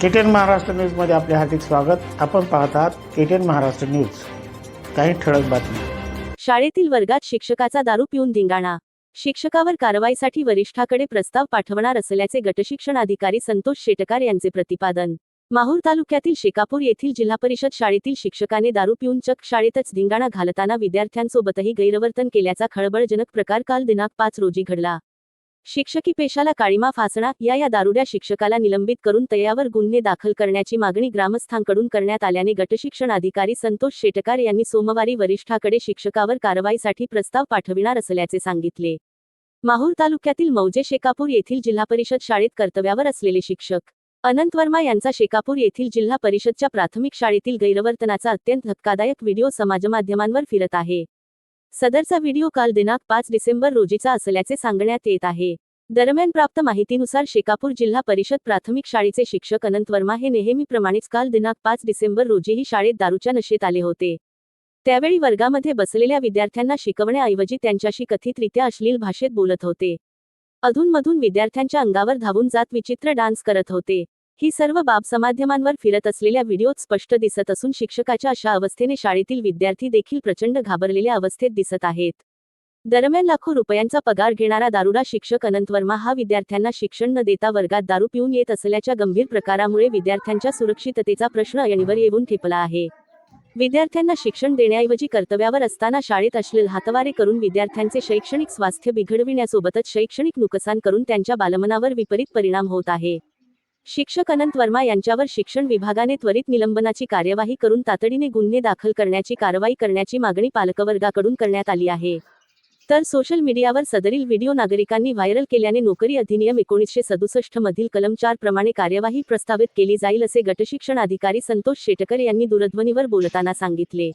KTN Maharashtra न्यूजमध्ये आपले हार्दिक स्वागत. आपण पाहत आहात केटीएन महाराष्ट्र न्यूज. काही ठळक बातमी. शाळेतील वर्गात शिक्षकाचा दारू पिऊन धिंगाणा. शिक्षकावर कारवाईसाठी वरिष्ठाकडे प्रस्ताव पाठवणार असल्याचे गटशिक्षण अधिकारी संतोष शेटकार यांचे प्रतिपादन. माहूर तालुक्यातील शेकापूर येथील जिल्हा परिषद शाळेतील शिक्षकाने दारू पिऊन चक्क शाळेतच धिंगाणा घालताना विद्यार्थ्यांसोबतही गैरवर्तन केल्याचा खळबळजनक प्रकार काल दिनांक 5 रोजी घडला. शिक्षकी पेशाला काळीमा फासणा या दारुड्या शिक्षकाला निलंबित करून त्यावर गुन्हे दाखल करण्याची मागणी ग्रामस्थांकडून करण्यात आल्याने गटशिक्षण अधिकारी संतोष शेटकार यांनी सोमवारी वरिष्ठाकडे शिक्षकावर कारवाईसाठी प्रस्ताव पाठविणार असल्याचे सांगितले. माहूर तालुक्यातील मौजे शेकापूर येथील जिल्हा परिषद शाळेत कर्तव्यावर असलेले शिक्षक अनंत वर्मा यांचा शेकापूर येथील जिल्हा परिषदच्या प्राथमिक शाळेतील गैरवर्तनाचा अत्यंत धक्कादायक व्हिडिओ समाजमाध्यमांवर फिरत आहे. सदरचा व्हिडिओ काल दिनांक 5 डिसेंबर रोजीचा असल्याचे सांगण्यात येत आहे. दरम्यान प्राप्त माहितीनुसार शेकापूर जिल्हा परिषद प्राथमिक शाळेचे शिक्षक अनंत वर्मा हे नेहमीप्रमाणेच काल दिनांक 5 डिसेंबर रोजीही शाळेत दारूच्या नशेत आले होते. त्यावेळी वर्गामध्ये बसलेल्या विद्यार्थ्यांना शिकवण्याऐवजी त्यांच्याशी कथितरित्या अश्लील भाषेत बोलत होते. अधूनमधून विद्यार्थ्यांच्या अंगावर धावून जात विचित्र डान्स करत होते. ही सर्व बाब समाजमाध्यमांवर फिरत असलेल्या व्हिडिओत स्पष्ट दिसत असून शिक्षकाच्या अशा अवस्थेने शाळेतील विद्यार्थी देखील प्रचंड घाबरलेल्या अवस्थेत दिसत आहेत. दरम्यान लाखो रुपयांचा पगार घेणारा दारुडा शिक्षक अनंत वर्मा हा विद्यार्थ्यांना शिक्षण न देता वर्गात दारू पिऊन येत असल्याच्या गंभीर प्रकारामुळे विद्यार्थ्यांच्या सुरक्षिततेचा प्रश्न ऐरणीवर येऊन ठेपला आहे. विद्यार्थ्यांना शिक्षण देण्याऐवजी कर्तव्यावर असताना शाळेत अश्लील हातवारे करून विद्यार्थ्यांचे शैक्षणिक स्वास्थ्य बिघडविण्यासोबतच शैक्षणिक नुकसान करून त्यांच्या बालमनावर विपरीत परिणाम होत आहे. शिक्षक अनंत वर्मा यांच्यावर शिक्षण विभागाने त्वरित निलंबनाची कार्यवाही करून तातडीने गुन्हे दाखल करण्याची कारवाई करण्याची मागणी पालकवर्गाकडून करण्यात आली आहे. तर सोशल मीडियावर सदरील व्हिडिओ नागरिकांनी व्हायरल केल्याने नोकरी अधिनियम 1967 मधील कलम 4 प्रमाणे कार्यवाही प्रस्तावित केली जाईल असे गटशिक्षण अधिकारी संतोष शेटकर यांनी दूरध्वनीवर बोलताना सांगितले.